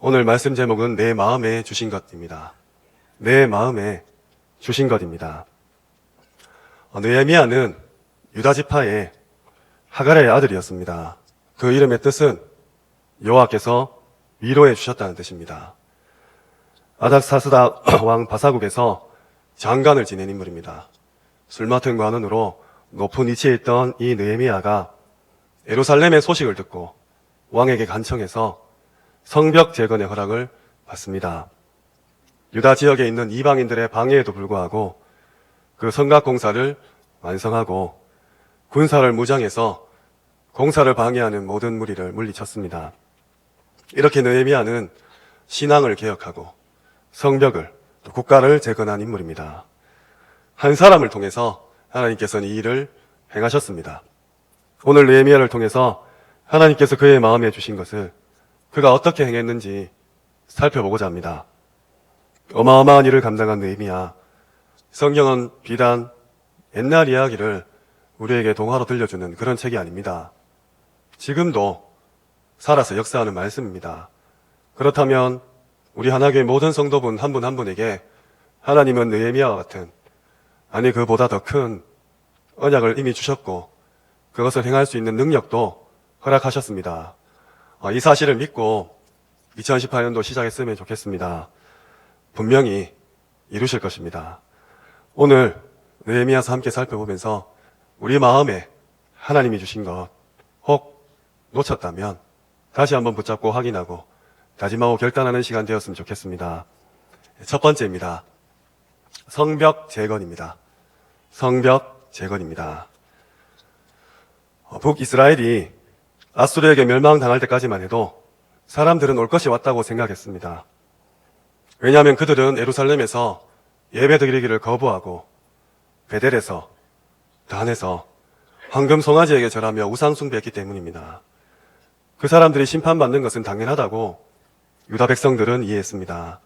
오늘 말씀 제목은 내 마음에 주신 것입니다. 내 마음에 주신 것입니다. 느헤미야는 유다 지파의 하갈의 아들이었습니다. 그 이름의 뜻은 여호와께서 위로해 주셨다는 뜻입니다. 아닥사스다 왕 바사국에서 장관을 지낸 인물입니다. 술 맡은 관원으로 높은 위치에 있던 이 느헤미야가 예루살렘의 소식을 듣고 왕에게 간청해서 성벽 재건의 허락을 받습니다. 유다 지역에 있는 이방인들의 방해에도 불구하고 그 성곽 공사를 완성하고 군사를 무장해서 공사를 방해하는 모든 무리를 물리쳤습니다. 이렇게 느헤미야는 신앙을 개혁하고 성벽을 또 국가를 재건한 인물입니다. 한 사람을 통해서 하나님께서는 이 일을 행하셨습니다. 오늘 느헤미야를 통해서 하나님께서 그의 마음에 주신 것을 그가 어떻게 행했는지 살펴보고자 합니다. 어마어마한 일을 감당한 느헤미야. 성경은 비단 옛날 이야기를 우리에게 동화로 들려주는 그런 책이 아닙니다. 지금도 살아서 역사하는 말씀입니다. 그렇다면 우리 하나교회 모든 성도분 한 분 한 분에게 하나님은 느헤미야와 같은, 아니 그보다 더 큰 언약을 이미 주셨고 그것을 행할 수 있는 능력도 허락하셨습니다. 이 사실을 믿고 2018년도 시작했으면 좋겠습니다. 분명히 이루실 것입니다. 오늘 느헤미야서 함께 살펴보면서 우리 마음에 하나님이 주신 것 혹 놓쳤다면 다시 한번 붙잡고 확인하고 다짐하고 결단하는 시간 되었으면 좋겠습니다. 첫 번째입니다. 성벽 재건입니다. 성벽 재건입니다. 북이스라엘이 아수르에게 멸망당할 때까지만 해도 사람들은 올 것이 왔다고 생각했습니다. 왜냐하면 그들은 예루살렘에서 예배드리기를 거부하고 베델에서, 단에서 황금 송아지에게 절하며 우상 숭배했기 때문입니다. 그 사람들이 심판받는 것은 당연하다고 유다 백성들은 이해했습니다.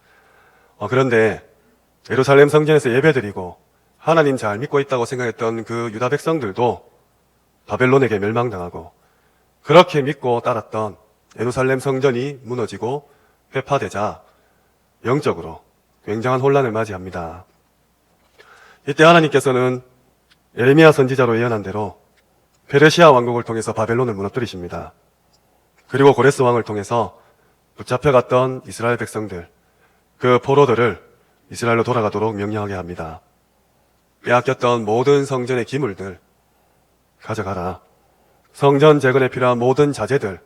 그런데 예루살렘 성전에서 예배드리고 하나님 잘 믿고 있다고 생각했던 그 유다 백성들도 바벨론에게 멸망당하고 그렇게 믿고 따랐던 예루살렘 성전이 무너지고 회파되자 영적으로 굉장한 혼란을 맞이합니다. 이때 하나님께서는 예레미야 선지자로 예언한 대로 페르시아 왕국을 통해서 바벨론을 무너뜨리십니다. 그리고 고레스 왕을 통해서 붙잡혀갔던 이스라엘 백성들, 그 포로들을 이스라엘로 돌아가도록 명령하게 합니다. 빼앗겼던 모든 성전의 기물들 가져가라. 성전 재건에 필요한 모든 자재들,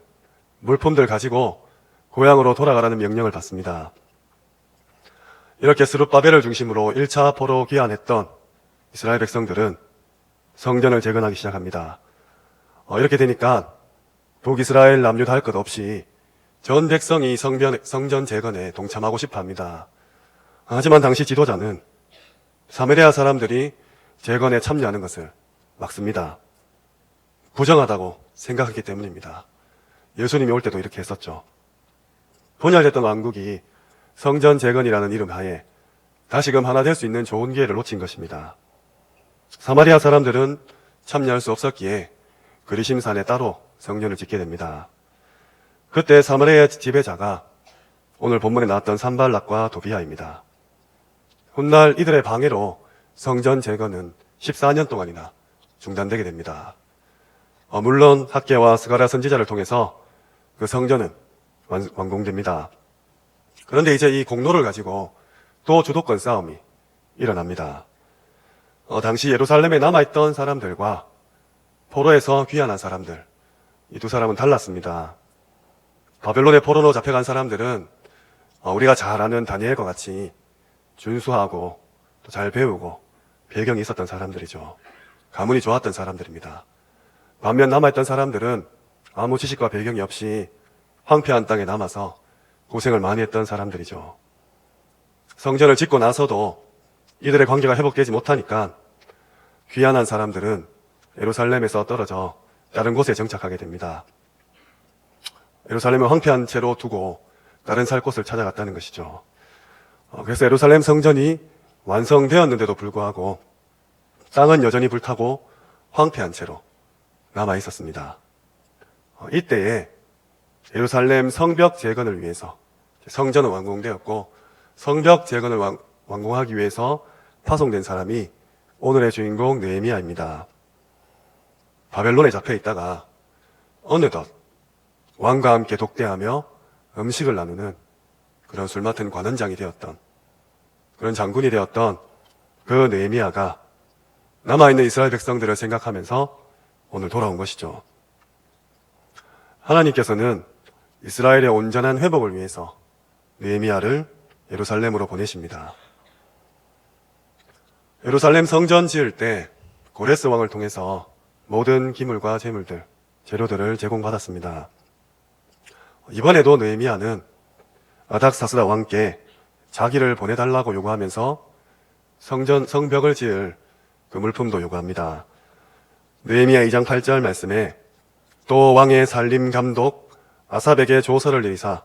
물품들 가지고 고향으로 돌아가라는 명령을 받습니다. 이렇게 스룹바벨을 중심으로 1차 포로 귀환했던 이스라엘 백성들은 성전을 재건하기 시작합니다. 이렇게 되니까 북이스라엘 남유 다 할 것 없이 전 백성이 성전 재건에 동참하고 싶어 합니다. 하지만 당시 지도자는 사마리아 사람들이 재건에 참여하는 것을 막습니다. 부정하다고 생각하기 때문입니다. 예수님이 올 때도 이렇게 했었죠. 분열됐던 왕국이 성전 재건이라는 이름 하에 다시금 하나 될 수 있는 좋은 기회를 놓친 것입니다. 사마리아 사람들은 참여할 수 없었기에 그리심산에 따로 성전을 짓게 됩니다. 그때 사마리아 지배자가 오늘 본문에 나왔던 산발락과 도비아입니다. 훗날 이들의 방해로 성전 재건은 14년 동안이나 중단되게 됩니다. 물론 학개와 스가랴 선지자를 통해서 그 성전은 완공됩니다. 그런데 이제 이 공로를 가지고 또 주도권 싸움이 일어납니다. 당시 예루살렘에 남아있던 사람들과 포로에서 귀환한 사람들, 이 두 사람은 달랐습니다. 바벨론의 포로로 잡혀간 사람들은 우리가 잘 아는 다니엘과 같이 준수하고 또 잘 배우고 배경이 있었던 사람들이죠. 가문이 좋았던 사람들입니다. 반면 남아있던 사람들은 아무 지식과 배경이 없이 황폐한 땅에 남아서 고생을 많이 했던 사람들이죠. 성전을 짓고 나서도 이들의 관계가 회복되지 못하니까 귀환한 사람들은 예루살렘에서 떨어져 다른 곳에 정착하게 됩니다. 예루살렘을 황폐한 채로 두고 다른 살 곳을 찾아갔다는 것이죠. 그래서 예루살렘 성전이 완성되었는데도 불구하고 땅은 여전히 불타고 황폐한 채로 남아 있었습니다. 이때에 예루살렘 성벽 재건을 위해서 성전은 완공되었고 성벽 재건을 완공하기 위해서 파송된 사람이 오늘의 주인공 느헤미야입니다. 바벨론에 잡혀 있다가 어느덧 왕과 함께 독대하며 음식을 나누는 그런 술 맡은 관원장이 되었던, 그런 장군이 되었던 그 느헤미야가 남아있는 이스라엘 백성들을 생각하면서 오늘 돌아온 것이죠. 하나님께서는 이스라엘의 온전한 회복을 위해서 느헤미야를 예루살렘으로 보내십니다. 예루살렘 성전 지을 때 고레스 왕을 통해서 모든 기물과 재물들, 재료들을 제공받았습니다. 이번에도 느헤미야는 아닥사스다 왕께 자기를 보내달라고 요구하면서 성벽을 지을 그 물품도 요구합니다. 느헤미야 2장 8절 말씀에 또 왕의 살림 감독 아삽에게 조서를 내리사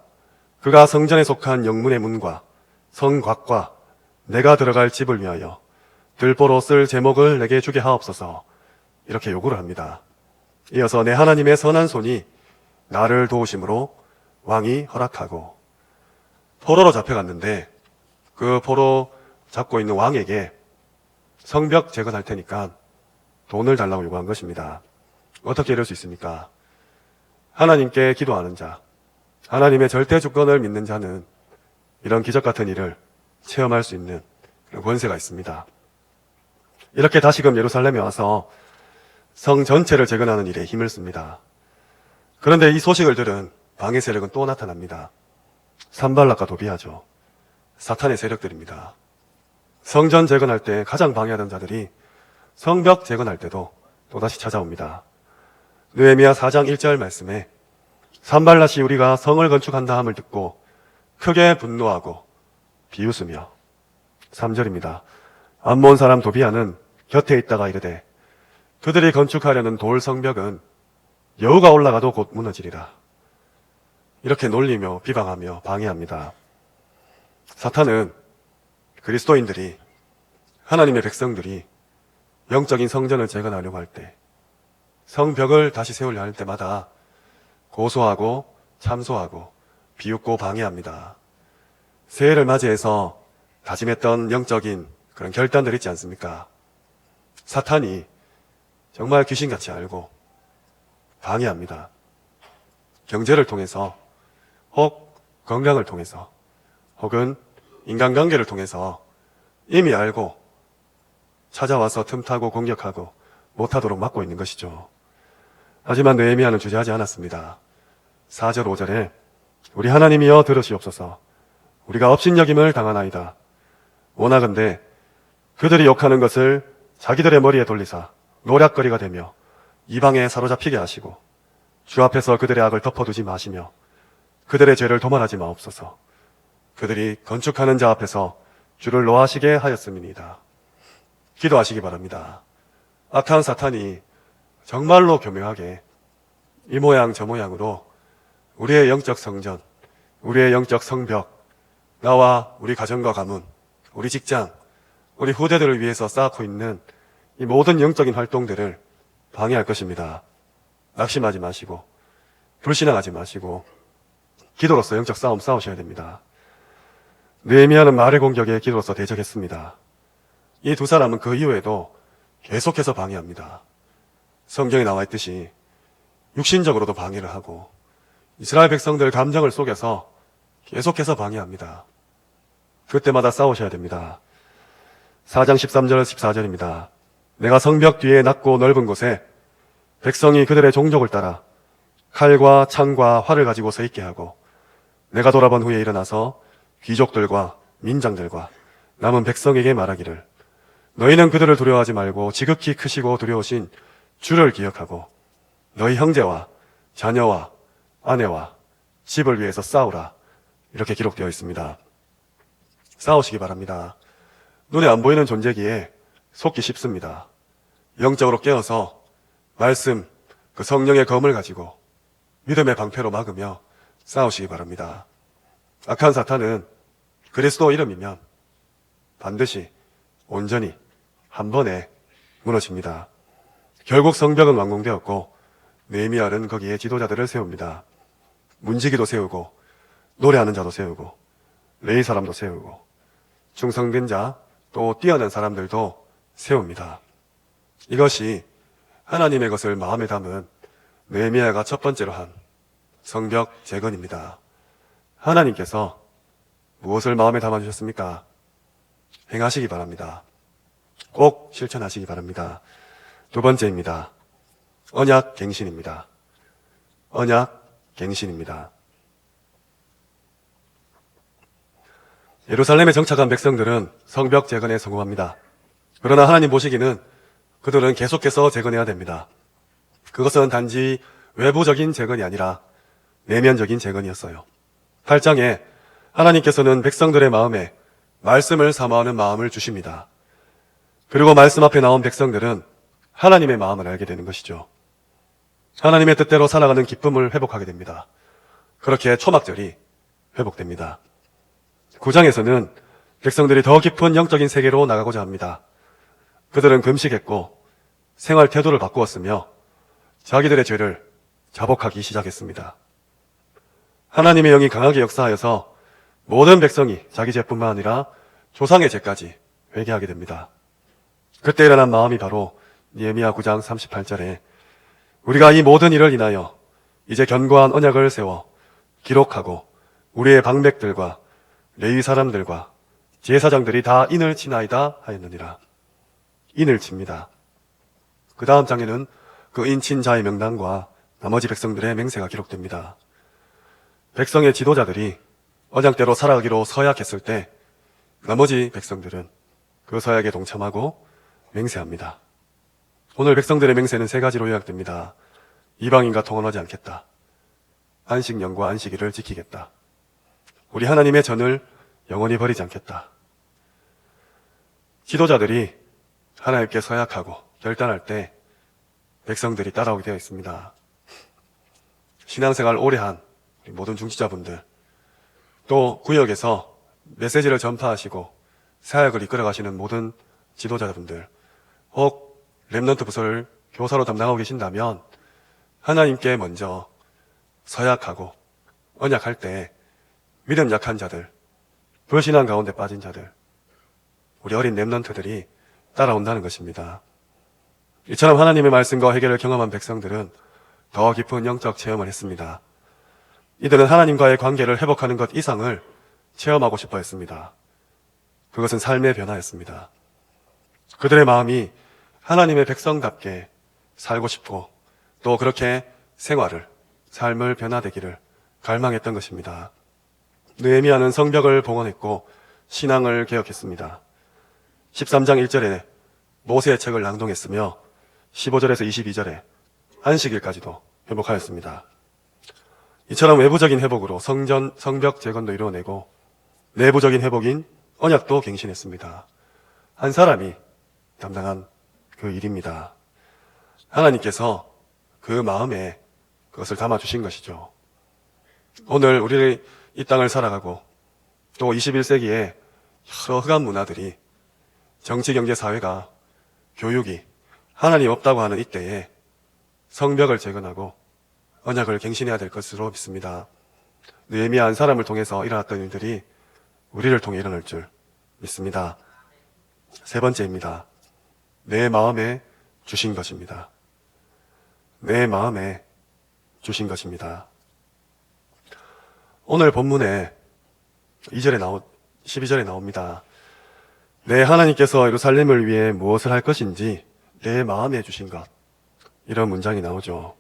그가 성전에 속한 영문의 문과 성곽과 내가 들어갈 집을 위하여 들보로 쓸 제목을 내게 주게 하옵소서, 이렇게 요구를 합니다. 이어서 내 하나님의 선한 손이 나를 도우심으로 왕이 허락하고, 포로로 잡혀갔는데 그 포로 잡고 있는 왕에게 성벽 재건할 테니까 돈을 달라고 요구한 것입니다. 어떻게 이럴 수 있습니까? 하나님께 기도하는 자, 하나님의 절대 주권을 믿는 자는 이런 기적 같은 일을 체험할 수 있는 그런 권세가 있습니다. 이렇게 다시금 예루살렘에 와서 성 전체를 재건하는 일에 힘을 씁니다. 그런데 이 소식을 들은 방해 세력은 또 나타납니다. 산발락과 도비아죠. 사탄의 세력들입니다. 성전 재건할 때 가장 방해하던 자들이 성벽 재건할 때도 또다시 찾아옵니다. 느헤미야 4장 1절 말씀에 산발락이 우리가 성을 건축한다 함을 듣고 크게 분노하고 비웃으며, 3절입니다. 암몬 사람 도비아는 곁에 있다가 이르되 그들이 건축하려는 돌 성벽은 여우가 올라가도 곧 무너지리라. 이렇게 놀리며 비방하며 방해합니다. 사탄은 그리스도인들이, 하나님의 백성들이 영적인 성전을 재건하려고 할 때, 성벽을 다시 세우려 할 때마다 고소하고 참소하고 비웃고 방해합니다. 새해를 맞이해서 다짐했던 영적인 그런 결단들 있지 않습니까? 사탄이 정말 귀신같이 알고 방해합니다. 경제를 통해서, 혹 건강을 통해서, 혹은 인간관계를 통해서 이미 알고 찾아와서 틈타고 공격하고 못하도록 막고 있는 것이죠. 하지만 느헤미야는 주저하지 않았습니다. 4절 5절에 우리 하나님이여 들으시옵소서, 우리가 업신여김을 당하나이다. 원하건대 그들이 욕하는 것을 자기들의 머리에 돌리사 노략거리가 되며 이방에 사로잡히게 하시고 주 앞에서 그들의 악을 덮어두지 마시며 그들의 죄를 도말하지 마옵소서. 그들이 건축하는 자 앞에서 주를 노하시게 하였음이니이다. 기도하시기 바랍니다. 악한 사탄이 정말로 교묘하게 이 모양 저 모양으로 우리의 영적 성전, 우리의 영적 성벽, 나와 우리 가정과 가문, 우리 직장, 우리 후대들을 위해서 쌓고 있는 이 모든 영적인 활동들을 방해할 것입니다. 낙심하지 마시고 불신앙하지 마시고 기도로서 영적 싸움 싸우셔야 됩니다. 느헤미야는 말의 공격에 기도로서 대적했습니다. 이 두 사람은 그 이후에도 계속해서 방해합니다. 성경에 나와 있듯이 육신적으로도 방해를 하고 이스라엘 백성들 감정을 속여서 계속해서 방해합니다. 그때마다 싸우셔야 됩니다. 4장 13절 14절입니다. 내가 성벽 뒤에 낮고 넓은 곳에 백성이 그들의 종족을 따라 칼과 창과 활을 가지고 서 있게 하고 내가 돌아본 후에 일어나서 귀족들과 민장들과 남은 백성에게 말하기를 너희는 그들을 두려워하지 말고 지극히 크시고 두려우신 주를 기억하고 너희 형제와 자녀와 아내와 집을 위해서 싸우라. 이렇게 기록되어 있습니다. 싸우시기 바랍니다. 눈에 안 보이는 존재기에 속기 쉽습니다. 영적으로 깨어서 말씀, 그 성령의 검을 가지고 믿음의 방패로 막으며 싸우시기 바랍니다. 악한 사탄은 그리스도 이름이면 반드시 온전히 한 번에 무너집니다. 결국 성벽은 완공되었고 느헤미야는 거기에 지도자들을 세웁니다. 문지기도 세우고 노래하는 자도 세우고 레위 사람도 세우고 충성된 자 또 뛰어난 사람들도 세웁니다. 이것이 하나님의 것을 마음에 담은 느헤미야가 첫 번째로 한 성벽 재건입니다. 하나님께서 무엇을 마음에 담아주셨습니까? 행하시기 바랍니다. 꼭 실천하시기 바랍니다. 두 번째입니다. 언약 갱신입니다. 언약 갱신입니다. 예루살렘에 정착한 백성들은 성벽 재건에 성공합니다. 그러나 하나님 보시기는 그들은 계속해서 재건해야 됩니다. 그것은 단지 외부적인 재건이 아니라 내면적인 재건이었어요. 8장에 하나님께서는 백성들의 마음에 말씀을 사모하는 마음을 주십니다. 그리고 말씀 앞에 나온 백성들은 하나님의 마음을 알게 되는 것이죠. 하나님의 뜻대로 살아가는 기쁨을 회복하게 됩니다. 그렇게 초막절이 회복됩니다. 9장에서는 백성들이 더 깊은 영적인 세계로 나가고자 합니다. 그들은 금식했고 생활 태도를 바꾸었으며 자기들의 죄를 자복하기 시작했습니다. 하나님의 영이 강하게 역사하여서 모든 백성이 자기 죄뿐만 아니라 조상의 죄까지 회개하게 됩니다. 그때 일어난 마음이 바로 느헤미야 9장 38절에 우리가 이 모든 일을 인하여 이제 견고한 언약을 세워 기록하고 우리의 방백들과 레위 사람들과 제사장들이 다 인을 치나이다 하였느니라. 인을 칩니다. 그 다음 장에는 그 인친 자의 명단과 나머지 백성들의 맹세가 기록됩니다. 백성의 지도자들이 언약대로 살아가기로 서약했을 때 나머지 백성들은 그 서약에 동참하고 맹세합니다. 오늘 백성들의 맹세는 세 가지로 요약됩니다. 이방인과 통혼하지 않겠다. 안식년과 안식일을 지키겠다. 우리 하나님의 전을 영원히 버리지 않겠다. 지도자들이 하나님께 서약하고 결단할 때 백성들이 따라오게 되어 있습니다. 신앙생활 오래 한 모든 중지자분들, 또 구역에서 메시지를 전파하시고 사역을 이끌어 가시는 모든 지도자분들, 혹 렘넌트 부서를 교사로 담당하고 계신다면 하나님께 먼저 서약하고 언약할 때 믿음 약한 자들, 불신앙 가운데 빠진 자들, 우리 어린 렘넌트들이 따라온다는 것입니다. 이처럼 하나님의 말씀과 회개를 경험한 백성들은 더 깊은 영적 체험을 했습니다. 이들은 하나님과의 관계를 회복하는 것 이상을 체험하고 싶어 했습니다. 그것은 삶의 변화였습니다. 그들의 마음이 하나님의 백성답게 살고 싶고 또 그렇게 삶을 변화되기를 갈망했던 것입니다. 느헤미야는 성벽을 봉헌했고 신앙을 개혁했습니다. 13장 1절에 모세의 책을 낭독했으며 15절에서 22절에 안식일까지도 회복하였습니다. 이처럼 외부적인 회복으로 성벽 재건도 이루어내고 내부적인 회복인 언약도 갱신했습니다. 한 사람이 담당한 그 일입니다. 하나님께서 그 마음에 그것을 담아주신 것이죠. 오늘 우리 이 땅을 살아가고 또 21세기에 여러 흑암 문화들이 정치, 경제, 사회가 교육이 하나님 없다고 하는 이때에 성벽을 재건하고 언약을 갱신해야 될 것으로 믿습니다. 느헤미야 한 사람을 통해서 일어났던 일들이 우리를 통해 일어날 줄 믿습니다. 세 번째입니다. 내 마음에 주신 것입니다. 내 마음에 주신 것입니다. 오늘 본문에 12절에 나옵니다. 내 하나님께서 예루살렘을 위해 무엇을 할 것인지 내 마음에 주신 것. 이런 문장이 나오죠.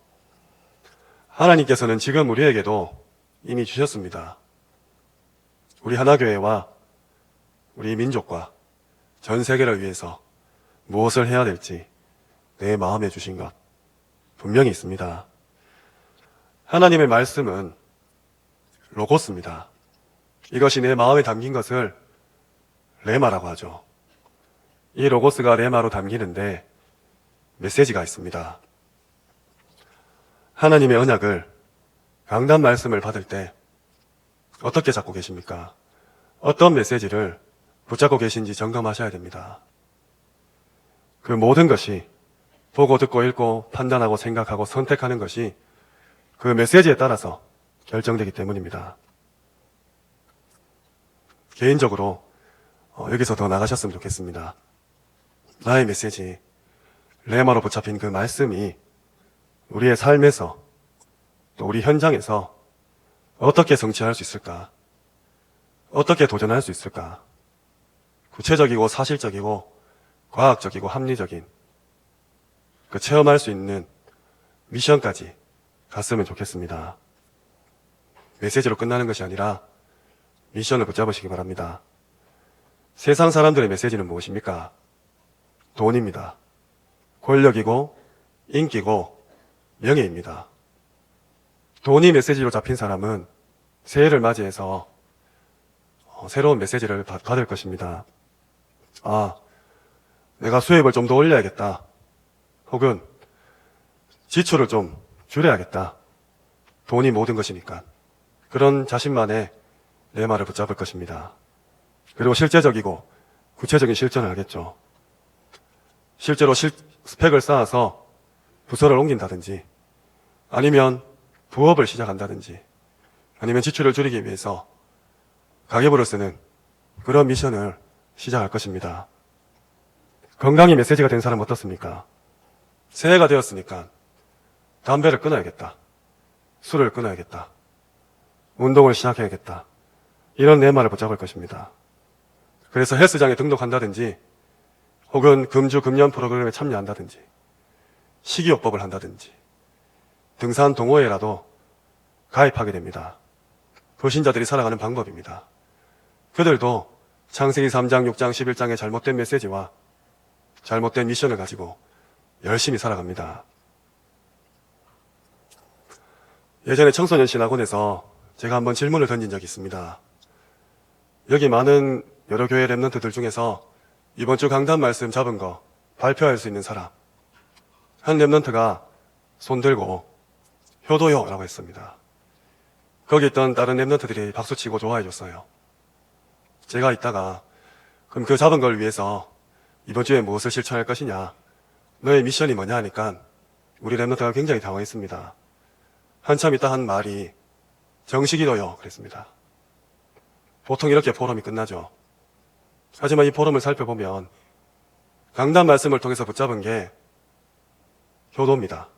하나님께서는 지금 우리에게도 이미 주셨습니다. 우리 하나교회와 우리 민족과 전 세계를 위해서 무엇을 해야 될지 내 마음에 주신 것 분명히 있습니다. 하나님의 말씀은 로고스입니다. 이것이 내 마음에 담긴 것을 레마라고 하죠. 이 로고스가 레마로 담기는데 메시지가 있습니다. 하나님의 언약을 강단 말씀을 받을 때 어떻게 잡고 계십니까? 어떤 메시지를 붙잡고 계신지 점검하셔야 됩니다. 그 모든 것이 보고 듣고 읽고 판단하고 생각하고 선택하는 것이 그 메시지에 따라서 결정되기 때문입니다. 개인적으로 여기서 더 나가셨으면 좋겠습니다. 나의 메시지, 레마로 붙잡힌 그 말씀이 우리의 삶에서 또 우리 현장에서 어떻게 성취할 수 있을까? 어떻게 도전할 수 있을까? 구체적이고 사실적이고 과학적이고 합리적인 그 체험할 수 있는 미션까지 갔으면 좋겠습니다. 메시지로 끝나는 것이 아니라 미션을 붙잡으시기 바랍니다. 세상 사람들의 메시지는 무엇입니까? 돈입니다. 권력이고 인기고 명예입니다. 돈이 메시지로 잡힌 사람은 새해를 맞이해서 새로운 메시지를 받을 것입니다. 아, 내가 수입을 좀 더 올려야겠다. 혹은 지출을 좀 줄여야겠다. 돈이 모든 것이니까. 그런 자신만의 레마를 붙잡을 것입니다. 그리고 실제적이고 구체적인 실천을 하겠죠. 실제로 스펙을 쌓아서 부서를 옮긴다든지, 아니면 부업을 시작한다든지, 아니면 지출을 줄이기 위해서 가계부를 쓰는 그런 미션을 시작할 것입니다. 건강이 메시지가 된 사람은 어떻습니까? 새해가 되었으니까 담배를 끊어야겠다. 술을 끊어야겠다. 운동을 시작해야겠다. 이런 레마를 붙잡을 것입니다. 그래서 헬스장에 등록한다든지, 혹은 금주 금연 프로그램에 참여한다든지, 식이요법을 한다든지, 등산 동호회라도 가입하게 됩니다. 불신자들이 살아가는 방법입니다. 그들도 창세기 3장, 6장, 11장의 잘못된 메시지와 잘못된 미션을 가지고 열심히 살아갑니다. 예전에 청소년 신학원에서 제가 한번 질문을 던진 적이 있습니다. 여기 많은 여러 교회 랩런트들 중에서 이번 주 강단 말씀 잡은 거 발표할 수 있는 사람, 한 랩런트가 손 들고 효도요 라고 했습니다. 거기 있던 다른 랩런트들이 박수치고 좋아해 줬어요. 제가 이따가 그럼 그 잡은 걸 위해서 이번 주에 무엇을 실천할 것이냐, 너의 미션이 뭐냐 하니까 우리 랩런트가 굉장히 당황했습니다. 한참 있다 한 말이 정식이도요 그랬습니다. 보통 이렇게 포럼이 끝나죠. 하지만 이 포럼을 살펴보면 강단 말씀을 통해서 붙잡은 게 효도입니다.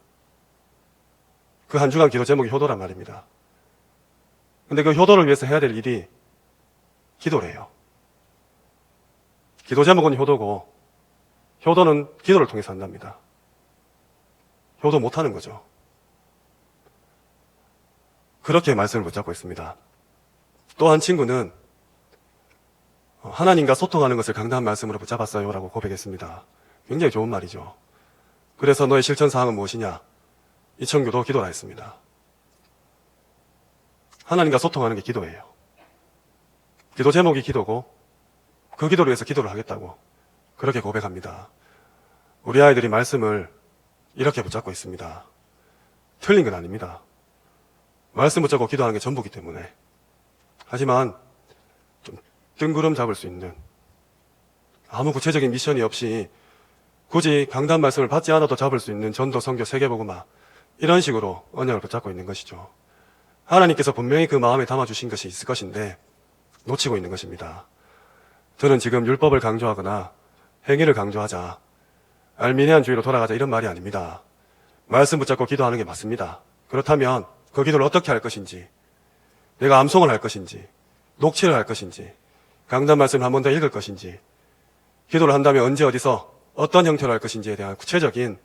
그 한 주간 기도 제목이 효도란 말입니다. 근데 그 효도를 위해서 해야 될 일이 기도래요. 기도 제목은 효도고, 효도는 기도를 통해서 한답니다. 효도 못하는 거죠. 그렇게 말씀을 붙잡고 있습니다. 또 한 친구는 하나님과 소통하는 것을 강단 말씀으로 붙잡았어요 라고 고백했습니다. 굉장히 좋은 말이죠. 그래서 너의 실천사항은 무엇이냐? 이 친구도 기도라 했습니다. 하나님과 소통하는 게 기도예요. 기도 제목이 기도고, 그 기도를 위해서 기도를 하겠다고 그렇게 고백합니다. 우리 아이들이 말씀을 이렇게 붙잡고 있습니다. 틀린 건 아닙니다. 말씀 붙잡고 기도하는 게 전부기 때문에. 하지만 좀 뜬구름 잡을 수 있는, 아무 구체적인 미션이 없이 굳이 강단 말씀을 받지 않아도 잡을 수 있는 전도, 선교, 세계복음화, 이런 식으로 언약을 붙잡고 있는 것이죠. 하나님께서 분명히 그 마음에 담아주신 것이 있을 것인데 놓치고 있는 것입니다. 저는 지금 율법을 강조하거나 행위를 강조하자, 알미니안주의로 돌아가자, 이런 말이 아닙니다. 말씀 붙잡고 기도하는 게 맞습니다. 그렇다면 그 기도를 어떻게 할 것인지, 내가 암송을 할 것인지, 녹취를 할 것인지, 강단 말씀을 한 번 더 읽을 것인지, 기도를 한다면 언제 어디서 어떤 형태로 할 것인지에 대한 구체적인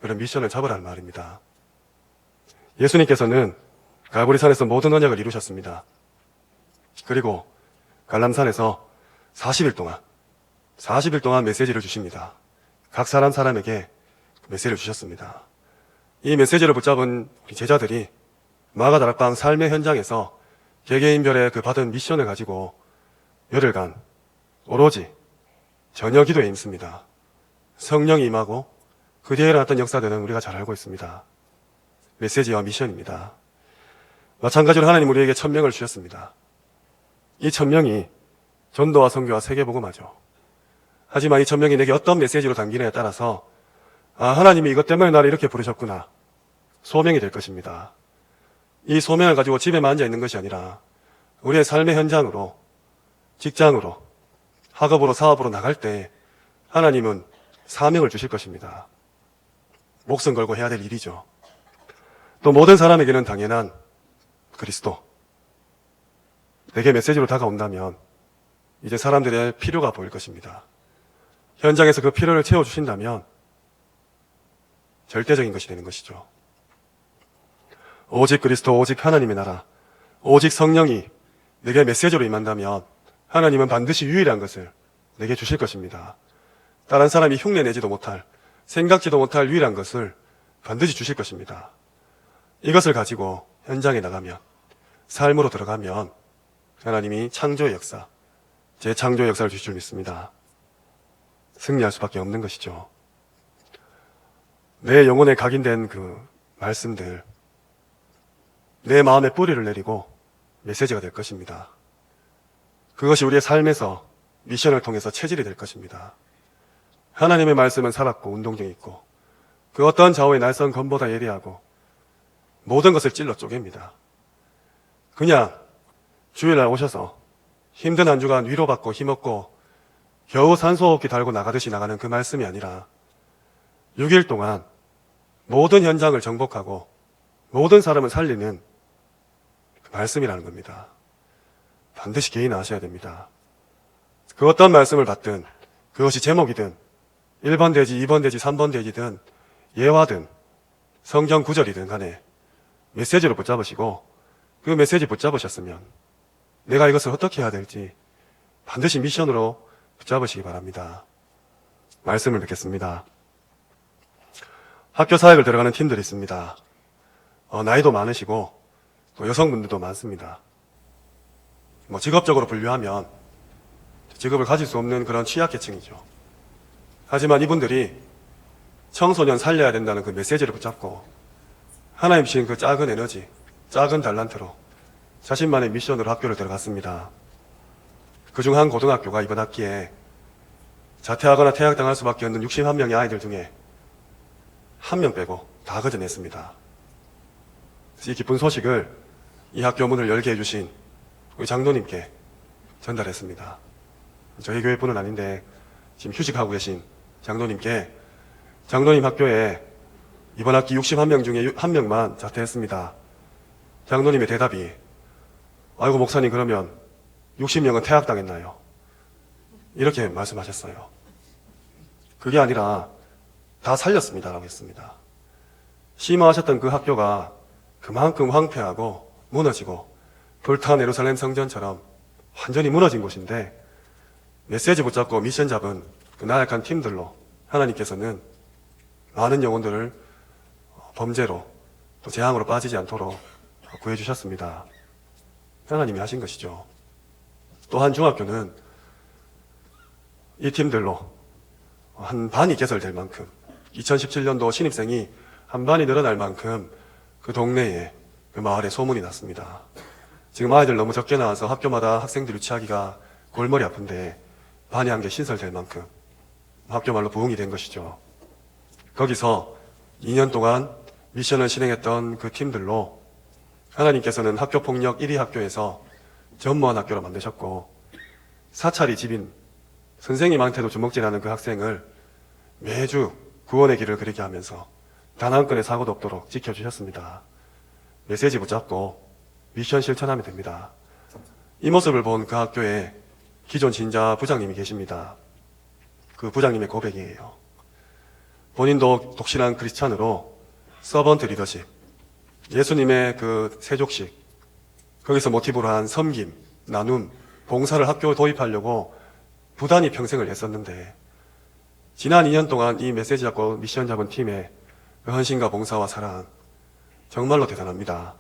그런 미션을 잡으라는 말입니다. 예수님께서는 갈보리산에서 모든 언약을 이루셨습니다. 그리고 갈람산에서 40일 동안 메시지를 주십니다. 각 사람에게 메시지를 주셨습니다. 이 메시지를 붙잡은 우리 제자들이 마가다락방 삶의 현장에서 개개인별의 그 받은 미션을 가지고 열흘간 오로지 전혀 기도에 힘씁니다. 성령이 임하고 그 뒤에 일어났던 역사들은 우리가 잘 알고 있습니다. 메시지와 미션입니다. 마찬가지로 하나님 우리에게 천명을 주셨습니다. 이 천명이 전도와 선교와 세계복음화죠. 하지만 이 천명이 내게 어떤 메시지로 담기느냐에 따라서 하나님이 이것 때문에 나를 이렇게 부르셨구나, 소명이 될 것입니다. 이 소명을 가지고 집에만 앉아 있는 것이 아니라 우리의 삶의 현장으로 직장으로, 학업으로, 사업으로 나갈 때 하나님은 사명을 주실 것입니다. 목숨 걸고 해야 될 일이죠. 또 모든 사람에게는 당연한 그리스도. 내게 메시지로 다가온다면 이제 사람들의 필요가 보일 것입니다. 현장에서 그 필요를 채워주신다면 절대적인 것이 되는 것이죠. 오직 그리스도, 오직 하나님의 나라, 오직 성령이 내게 메시지로 임한다면 하나님은 반드시 유일한 것을 내게 주실 것입니다. 다른 사람이 흉내내지도 못할, 생각지도 못할 유일한 것을 반드시 주실 것입니다. 이것을 가지고 현장에 나가면, 삶으로 들어가면 하나님이 창조의 역사, 재창조의 역사를 주실 줄 믿습니다. 승리할 수밖에 없는 것이죠. 내 영혼에 각인된 그 말씀들, 내 마음에 뿌리를 내리고 메시지가 될 것입니다. 그것이 우리의 삶에서 미션을 통해서 체질이 될 것입니다. 하나님의 말씀은 살았고 운동력이 있고 그 어떤 좌우의 날선 검보다 예리하고 모든 것을 찔러 쪼갭니다. 그냥 주일날 오셔서 힘든 한 주간 위로받고 힘없고 겨우 산소호흡기 달고 나가듯이 나가는 그 말씀이 아니라 6일 동안 모든 현장을 정복하고 모든 사람을 살리는 그 말씀이라는 겁니다. 반드시 개인화하셔야 됩니다. 그 어떤 말씀을 받든 그것이 제목이든 1번 대지, 2번 대지, 3번 대지든 예화든 성경 구절이든 간에 메시지로 붙잡으시고 그 메시지 붙잡으셨으면 내가 이것을 어떻게 해야 될지 반드시 미션으로 붙잡으시기 바랍니다. 말씀을 듣겠습니다. 학교 사역을 들어가는 팀들이 있습니다. 나이도 많으시고 또 여성분들도 많습니다. 직업적으로 분류하면 직업을 가질 수 없는 그런 취약계층이죠. 하지만 이분들이 청소년 살려야 된다는 그 메시지를 붙잡고 하나님 주신 그 작은 에너지, 작은 달란트로 자신만의 미션으로 학교를 들어갔습니다. 그중 한 고등학교가 이번 학기에 자퇴하거나 퇴학당할 수밖에 없는 61명의 아이들 중에 한 명 빼고 다 거저냈습니다. 이 기쁜 소식을 이 학교 문을 열게 해주신 우리 장로님께 전달했습니다. 저희 교회뿐은 아닌데 지금 휴직하고 계신 장로님께 장로님 학교에 이번 학기 61명 중에 한 명만 자퇴했습니다. 장로님의 대답이 아이고 목사님 그러면 60명은 퇴학당했나요? 이렇게 말씀하셨어요. 그게 아니라 다 살렸습니다 라고 했습니다. 심화하셨던 그 학교가 그만큼 황폐하고 무너지고 불탄 예루살렘 성전처럼 완전히 무너진 곳인데 메시지 붙잡고 미션 잡은 그 나약한 팀들로 하나님께서는 많은 영혼들을 범죄로 또 재앙으로 빠지지 않도록 구해주셨습니다. 하나님이 하신 것이죠. 또 한 중학교는 이 팀들로 한 반이 개설될 만큼 2017년도 신입생이 한 반이 늘어날 만큼 그 동네에 그 마을에 소문이 났습니다. 지금 아이들 너무 적게 나와서 학교마다 학생들 유치하기가 골머리 아픈데 반이 한 개 신설될 만큼 학교 말로 부흥이 된 것이죠. 거기서 2년 동안 미션을 진행했던 그 팀들로 하나님께서는 학교폭력 1위 학교에서 전무한 학교로 만드셨고 사찰이 집인 선생님한테도 주먹질하는 그 학생을 매주 구원의 길을 그리게 하면서 단 한 건의 사고도 없도록 지켜주셨습니다. 메시지 붙잡고 미션 실천하면 됩니다. 이 모습을 본 그 학교에 기존 진자 부장님이 계십니다. 그 부장님의 고백이에요. 본인도 독실한 크리스찬으로 서번트 리더십, 예수님의 그 세족식, 거기서 모티브로 한 섬김, 나눔, 봉사를 학교에 도입하려고 부단히 평생을 했었는데 지난 2년 동안 이 메시지 잡고 미션 잡은 팀의 그 헌신과 봉사와 사랑 정말로 대단합니다.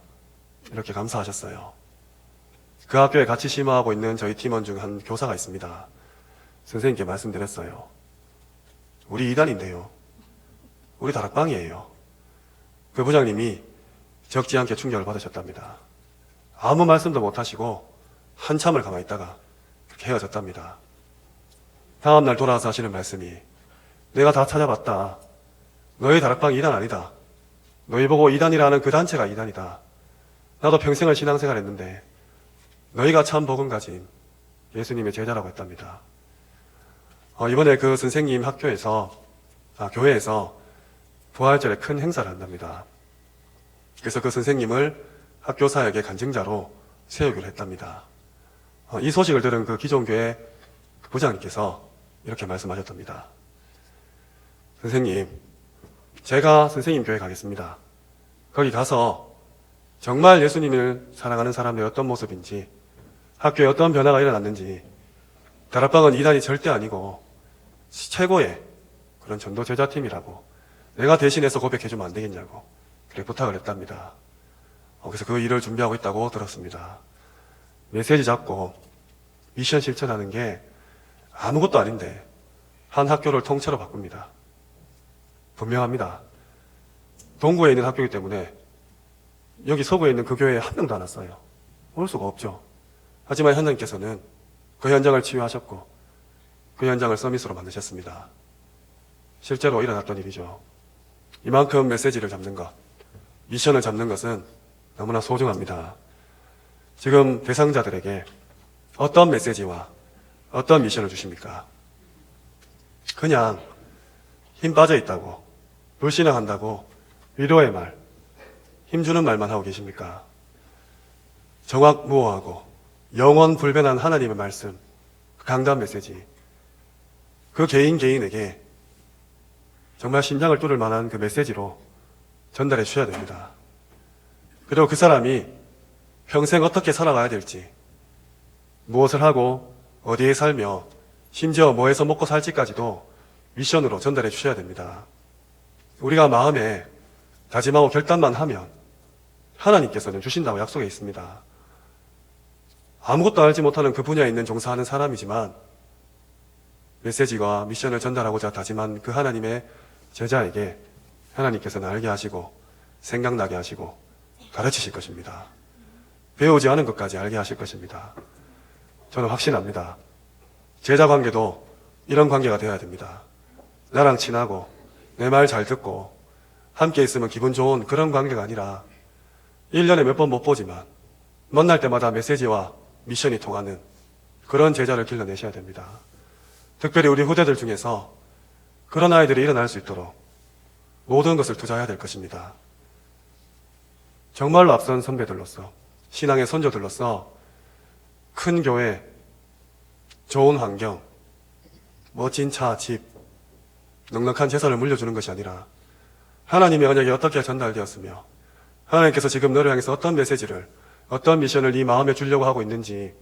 이렇게 감사하셨어요. 그 학교에 같이 심화하고 있는 저희 팀원 중 한 교사가 있습니다. 선생님께 말씀드렸어요. 우리 이단인데요. 우리 다락방이에요. 그 부장님이 적지 않게 충격을 받으셨답니다. 아무 말씀도 못하시고 한참을 가만히 있다가 그렇게 헤어졌답니다. 다음날 돌아와서 하시는 말씀이 내가 다 찾아봤다. 너희 다락방이 이단 아니다. 너희 보고 이단이라는 그 단체가 이단이다. 나도 평생을 신앙생활 했는데 너희가 참 복음 가진 예수님의 제자라고 했답니다. 이번에 그 선생님 교회에서 부활절에 큰 행사를 한답니다. 그래서 그 선생님을 학교 사역의 간증자로 세우기로 했답니다. 이 소식을 들은 그 기존교회 부장님께서 이렇게 말씀하셨답니다. 선생님, 제가 선생님 교회 가겠습니다. 거기 가서 정말 예수님을 사랑하는 사람의 어떤 모습인지, 학교에 어떤 변화가 일어났는지, 다락방은 이단이 절대 아니고 최고의 그런 전도 제자팀이라고 내가 대신해서 고백해주면 안 되겠냐고 그렇게 부탁을 했답니다. 그래서 그 일을 준비하고 있다고 들었습니다. 메시지 잡고 미션 실천하는 게 아무것도 아닌데 한 학교를 통째로 바꿉니다. 분명합니다. 동구에 있는 학교이기 때문에 여기 서구에 있는 그 교회에 한 명도 안 왔어요. 올 수가 없죠. 하지만 하나님께서는 그 현장을 치유하셨고 그 현장을 서밋으로 만드셨습니다. 실제로 일어났던 일이죠. 이만큼 메시지를 잡는 것, 미션을 잡는 것은 너무나 소중합니다. 지금 대상자들에게 어떤 메시지와 어떤 미션을 주십니까? 그냥 힘 빠져 있다고, 불신앙한다고 위로의 말, 힘주는 말만 하고 계십니까? 정확무오하고 영원 불변한 하나님의 말씀, 강단 메시지, 그 개인에게 정말 심장을 뚫을 만한 그 메시지로 전달해 주셔야 됩니다. 그리고 그 사람이 평생 어떻게 살아가야 될지, 무엇을 하고 어디에 살며 심지어 뭐해서 먹고 살지까지도 미션으로 전달해 주셔야 됩니다. 우리가 마음에 다짐하고 결단만 하면 하나님께서는 주신다고 약속해 있습니다. 아무것도 알지 못하는 그 분야에 있는 종사하는 사람이지만 메시지와 미션을 전달하고자 다짐한 그 하나님의 제자에게 하나님께서는 알게 하시고 생각나게 하시고 가르치실 것입니다. 배우지 않은 것까지 알게 하실 것입니다. 저는 확신합니다. 제자 관계도 이런 관계가 되어야 됩니다. 나랑 친하고 내 말 잘 듣고 함께 있으면 기분 좋은 그런 관계가 아니라 1년에 몇 번 못 보지만 만날 때마다 메시지와 미션이 통하는 그런 제자를 길러내셔야 됩니다. 특별히 우리 후대들 중에서 그런 아이들이 일어날 수 있도록 모든 것을 투자해야 될 것입니다. 정말로 앞선 선배들로서, 신앙의 선조들로서 큰 교회, 좋은 환경, 멋진 차, 집, 넉넉한 재산을 물려주는 것이 아니라 하나님의 언약이 어떻게 전달되었으며 하나님께서 지금 너를 향해서 어떤 메시지를, 어떤 미션을 네 마음에 주려고 하고 있는지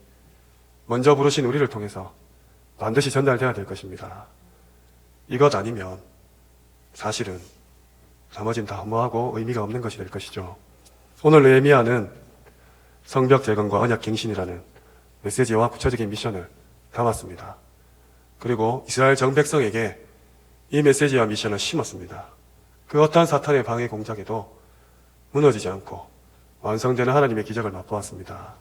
먼저 부르신 우리를 통해서 반드시 전달되어야 될 것입니다. 이것 아니면 사실은 나머지는 다 허무하고 의미가 없는 것이 될 것이죠. 오늘 느헤미야는 성벽 재건과 언약 갱신이라는 메시지와 구체적인 미션을 담았습니다. 그리고 이스라엘 전 백성에게 이 메시지와 미션을 심었습니다. 그 어떠한 사탄의 방해 공작에도 무너지지 않고 완성되는 하나님의 기적을 맛보았습니다.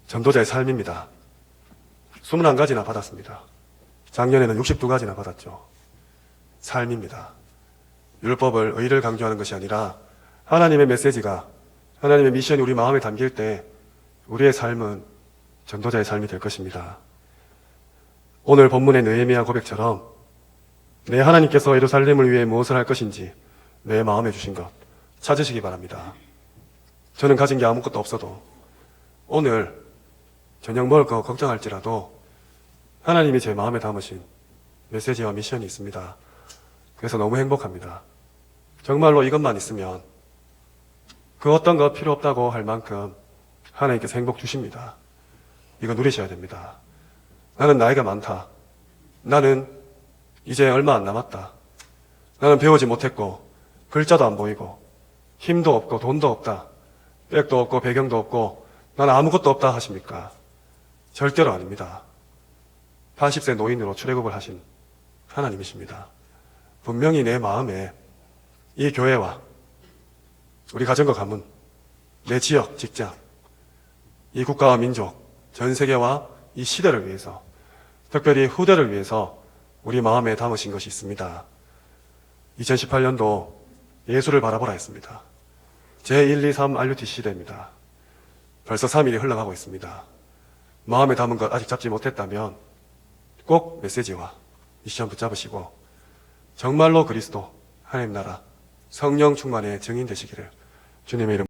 전도자의 삶입니다. 21가지나 받았습니다. 작년에는 62가지나 받았죠. 삶입니다. 율법을, 의를 강조하는 것이 아니라 하나님의 메시지가, 하나님의 미션이 우리 마음에 담길 때 우리의 삶은 전도자의 삶이 될 것입니다. 오늘 본문의 느헤미야 고백처럼 내 하나님께서 예루살렘을 위해 무엇을 할 것인지 내 마음에 주신 것 찾으시기 바랍니다. 저는 가진 게 아무것도 없어도 오늘 저녁 먹을 거 걱정할지라도 하나님이 제 마음에 담으신 메시지와 미션이 있습니다. 그래서 너무 행복합니다. 정말로 이것만 있으면 그 어떤 것 필요 없다고 할 만큼 하나님께서 행복 주십니다. 이거 누리셔야 됩니다. 나는 나이가 많다. 나는 이제 얼마 안 남았다. 나는 배우지 못했고 글자도 안 보이고 힘도 없고 돈도 없다. 백도 없고 배경도 없고 나는 아무것도 없다 하십니까? 절대로 아닙니다. 80세 노인으로 출애굽을 하신 하나님이십니다. 분명히 내 마음에 이 교회와 우리 가정과 가문, 내 지역, 직장, 이 국가와 민족, 전 세계와 이 시대를 위해서, 특별히 후대를 위해서 우리 마음에 담으신 것이 있습니다. 2018년도 예수를 바라보라 했습니다. 제1, 2, 3 RUTC 시대입니다. 벌써 3일이 흘러가고 있습니다. 마음에 담은 것 아직 잡지 못했다면 꼭 메시지와 미션 붙잡으시고 정말로 그리스도 하나님 나라 성령 충만의 증인 되시기를 주님의 이름